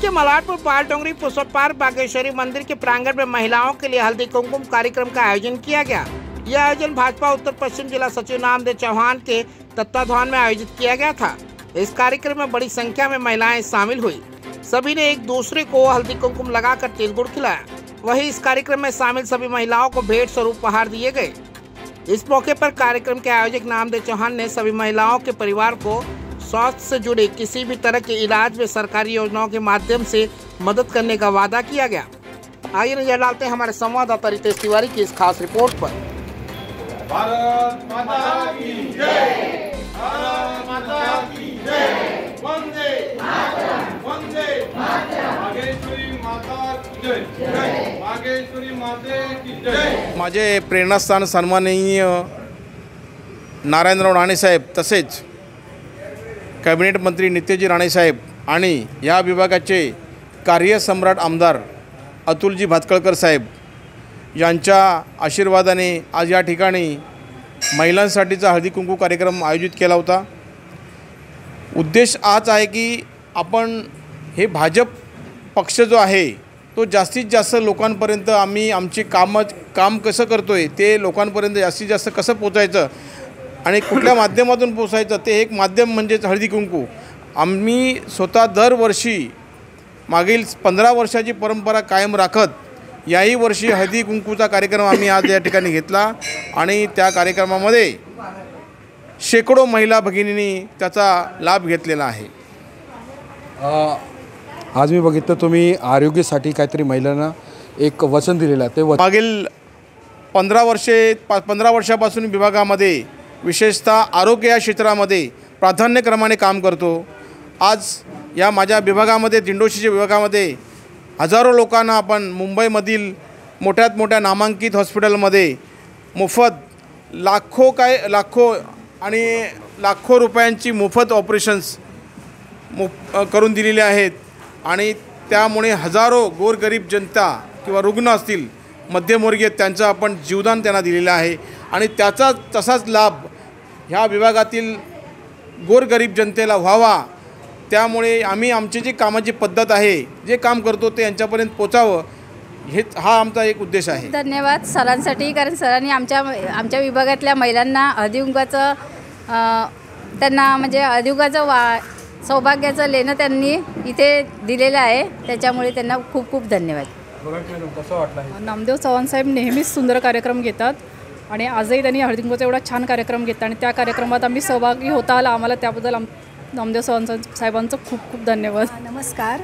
के मलारपुर पालटोंगरी पुष्प पार्क बागेश्वरी मंदिर के प्रांगण में महिलाओं के लिए हल्दी कुमकुम कार्यक्रम का आयोजन किया गया। यह आयोजन भाजपा उत्तर पश्चिम जिला सचिव नामदेव चौहान के तत्वाधान में आयोजित किया गया था। इस कार्यक्रम में बड़ी संख्या में महिलाएं शामिल हुई। सभी ने एक दूसरे को हल्दी कुमकुम लगाकर तिल गुड़ खिलाया। वहीं इस कार्यक्रम में शामिल सभी महिलाओं को भेंट स्वरूप उपहार दिए गए। इस मौके पर कार्यक्रम के आयोजक नामदेव चौहान ने सभी महिलाओं के परिवार को स्वास्थ्य से जुड़े किसी भी तरह के इलाज में सरकारी योजनाओं के माध्यम से मदद करने का वादा किया गया। आइए नजर डालते हैं हमारे संवाददाता रितेश तिवारी की इस खास रिपोर्ट पर। भारत माता की जय, भारत माता की जय, वंदे मातरम, वंदे मातरम, बागेश्वरी माता की जय, जय बागेश्वरी माते की जय। माझे प्रेरणास्थान सन्माननीय नारायणराव राणे साहेब, तसेच कॅबिनेट मंत्री नितेशजी राणे साहेब आणि या विभागाचे कार्यसम्राट आमदार अतुलजी भातखळकर साहेब यांच्या आशीर्वादाने आज या ठिकाणी महिलांसाठीचा हळदी कुंकू कार्यक्रम आयोजित केला होता। उद्देश आज आहे की आपण हे भाजप पक्ष जो आहे तो जास्तीत जास्त लोकांपर्यंत आम्ही आमचे काम कसं करतोय ते लोकांपर्यंत जास्तीत जास्त कसं पोचायचं आणि कुठल्या माध्यमातून पोचायचं ते एक माध्यम म्हणजेच हळदी कुंकू। आम्ही स्वतः दरवर्षी मागील 15 वर्षाची परंपरा कायम राखत याही वर्षी हळदी कुंकूचा कार्यक्रम आम्ही आज या ठिकाणी घेतला आणि त्या कार्यक्रमामध्ये शेकडो महिला भगिनींनी त्याचा लाभ घेतलेला आहे। आज मी बघितलं तुम्ही आरोग्यासाठी काहीतरी महिलांना एक वचन दिलेलं आहे। ते मागील 15 वर्षापासून विभागामध्ये विशेषतः आरोग्य या क्षेत्रामध्ये प्राधान्यक्रमाने काम करतो। आज या माझ्या विभागामध्ये दिंडोशीच्या विभागामध्ये हजारो लोकांना आपण मुंबईमधील मोठ्यात मोठ्या नामांकित हॉस्पिटलमध्ये मोफत लाखो रुपयांची मोफत ऑपरेशन्स करून दिलेले आहेत आणि त्यामुळे हजारो गोरगरीब जनता किंवा रुग्ण असतील मध्यमवर्गीय त्यांचं आपण जीवदान त्यांना दिलेलं आहे आणि त्याचा तसाच लाभ ह्या विभागातील गोरगरीब जनतेला व्हावा। त्यामुळे आम्ही आमची जी कामाची पद्धत आहे जे काम करतो ते यांच्यापर्यंत पोचावं हा आमचा एक उद्देश आहे। धन्यवाद सरांसाठी, कारण सरांनी आमच्या विभागातल्या महिलांना हळदीकुंकवाचं त्यांना म्हणजे हळदीकुंकवाचं सौभाग्याचं लेणं त्यांनी इथे दिलेलं आहे, त्याच्यामुळे त्यांना खूप खूप धन्यवाद। नामदेव चव्हाण साहेब नेहमीच सुंदर कार्यक्रम घेतात आणि आजही त्यांनी हळदी कुंकवाचा एवढा छान कार्यक्रम घेतला आणि त्या कार्यक्रमात आम्ही सहभागी होता आला आम्हाला, त्याबद्दल नामदेव चव्हाण साहेबांचं खूप खूप धन्यवाद। नमस्कार।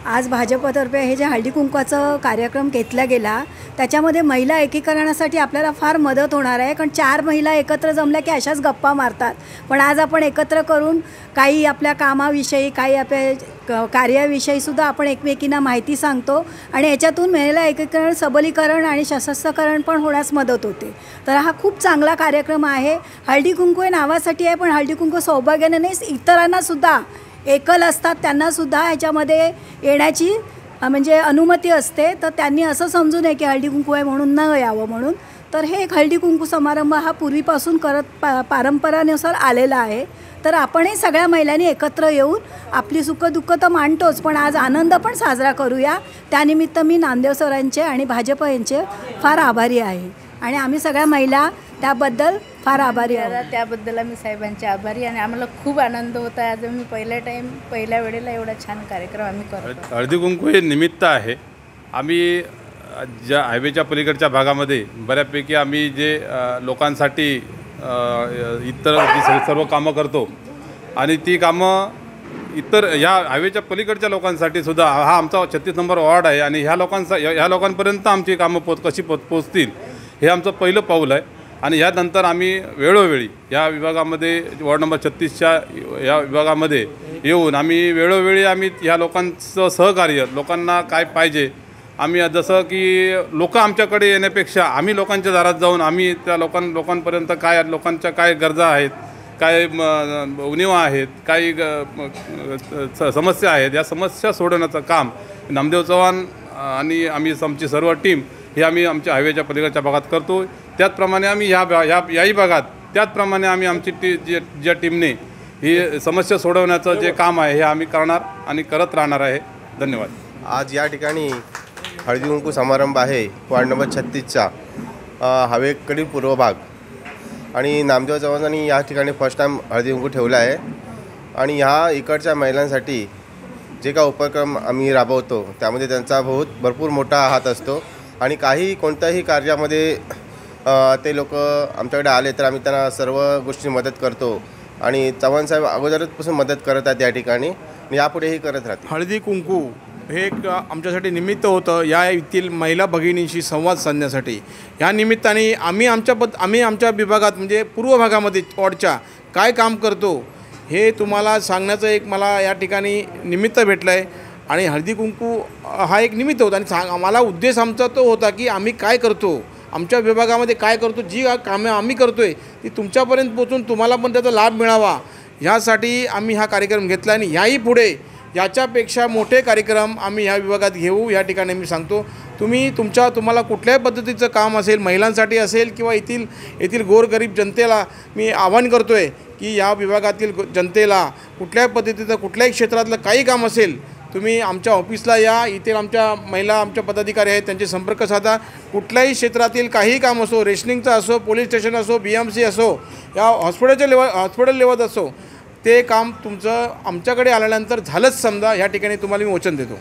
आज भाजपतर्फे हे जे हळदी कुंकवाचं कार्यक्रम घेतला गेला त्याच्यामध्ये महिला एकीकरणासाठी आपल्याला फार मदत होणार आहे, कारण 4 महिला एकत्र जमल्या की अशाच गप्पा मारतात, पण आज आपण एकत्र करून काही आपल्या कामाविषयी काही आपल्या कार्याविषयीसुद्धा आपण एकमेकींना माहिती सांगतो आणि याच्यातून महिला एकीकरण सबलीकरण आणि सशक्तीकरण पण होण्यास मदत होते। तर हा खूप चांगला कार्यक्रम आहे। हळदी कुंकू हे नावासाठी आहे, पण हळदी कुंकू सौभाग्याने नाही इतरांनासुद्धा एकल असतात त्यांनासुद्धा ह्याच्यामध्ये येण्याची म्हणजे अनुमती असते, तर त्यांनी असं समजू नये की हळदी कुंकू आहे म्हणून न यावं म्हणून। तर हे एक हळदी कुंकू समारंभ हा पूर्वीपासून परंपरानुसार आलेला आहे। तर आपणही सगळ्या महिलांनी एकत्र येऊन आपली सुखदुःख तर मांडतोच, पण आज आनंद पण साजरा करूया। त्यानिमित्त मी नामदेव सरांचे आणि भाजप यांचे फार आभारी आहे आणि आम्ही सगळ्या महिला त्याबद्दल फार आभारी आहोत। त्याबद्दल आम्ही साहेबांचे आभारी आणि आम्हाला खूप आनंद होता आहे। आज आम्ही पहिल्या वेळेला एवढा छान कार्यक्रम आम्ही करतो। हळदी कुंकू हे निमित्त आहे। आम्ही ज्या हायवेच्या पलीकडच्या भागामध्ये बऱ्यापैकी आम्ही जे लोकांसाठी इतर सर्व कामं करतो आणि ती कामं इतर ह्या हायवेच्या पलीकडच्या लोकांसाठी सुद्धा हा आमचा 36 नंबर वॉर्ड आहे आणि ह्या लोकांपर्यंत आमची कामं कशी पोचतील हे आमचं पहिलं पाऊल आहे। आणि यानंतर आम्ही वेळोवेळी या विभागामध्ये वॉर्ड नंबर 36च्या या विभागामध्ये येऊन आम्ही वेळोवेळी आम्ही ह्या लोकांचं सहकार्य लोकांना काय पाहिजे आम्ही जसं की लोक आमच्याकडे येण्यापेक्षा आम्ही लोकांच्या दारात जाऊन आम्ही त्या लोकांपर्यंत काय लोकांच्या काय गरजा आहेत, काय उणिवा आहेत, काही समस्या आहेत, या समस्या सोडवण्याचं काम नामदेव चव्हाण आणि आमची सर्व टीम हे आम्ही आमच्या हायवेच्या पलीकडच्या भागात करतो। त्याचप्रमाणे आम्ही याही भागात त्याचप्रमाणे आम्ही आमची ज्या टीमने ही समस्या सोडवण्याचं जे काम आहे हे आम्ही करणार आणि करत राहणार आहे. धन्यवाद. आज या ठिकाणी हळदी कुंकू समारंभ आहे वार्ड नंबर 36चा हवेकडील पूर्व भाग आणि नामदेव चव्हाणांनी या ठिकाणी फर्स्ट टाईम हळदी कुंकू ठेवला आहे आणि ह्या इकडच्या महिलांसाठी जे काय उपक्रम आम्ही राबवतो त्यामध्ये त्यांचा भरपूर मोठा हात असतो आणि कोणत्याही कार्यामध्ये ते लोक आमच्याकडे आले तर आम्ही त्यांना सर्व गोष्टी मदत करतो आणि चव्हाण साहेब अगोदरपासून मदत करत आहेत या ठिकाणी आणि यापुढेही करत राहतील. हळदी कुंकू हे एक आमच्यासाठी निमित्त होतं या येथील महिला भगिनींशी संवाद साधण्यासाठी. या निमित्ताने आम्ही आमच्या विभागात म्हणजे पूर्व भागामध्ये वॉर्डच्या काय काम करतो हे तुम्हाला सांगण्याचं एक मला या ठिकाणी निमित्त भेटलं आहे आणि हळदी कुंकू हा एक निमित्त होता आणि आम्हाला उद्देश आमचा तो होता की आम्ही काय करतो, आमच्या विभागामध्ये काय करतो, जी कामे आम्ही करतो आहे ती तुमच्यापर्यंत पोचून तुम्हाला पण त्याचा लाभ मिळावा ह्यासाठी आम्ही हा कार्यक्रम घेतला आणि याही पुढे याच्यापेक्षा मोठे कार्यक्रम आम्ही ह्या विभागात घेऊ या ठिकाणी मी सांगतो. तुम्हाला कुठल्याही पद्धतीचं काम असेल, महिलांसाठी असेल किंवा येथील गोरगरीब जनतेला मी आवाहन करतो आहे की या विभागातील जनतेला कुठल्याही पद्धतीचं कुठल्याही क्षेत्रातलं काही काम असेल तुम्ही आमच्या ऑफिसला या. इथे आमच्या पदाधिकारी आहेत त्यांचे संपर्क साधा. कुठल्याही क्षेत्रातील काही काम असो, रेशनिंगचं असो, पोलीस स्टेशन असो, BMC असो, या हॉस्पिटल लेवल असो, ते काम तुमचं आमच्याकडे आल्यानंतर झालंच समजा या ठिकाणी तुम्हाला मी वचन देतो.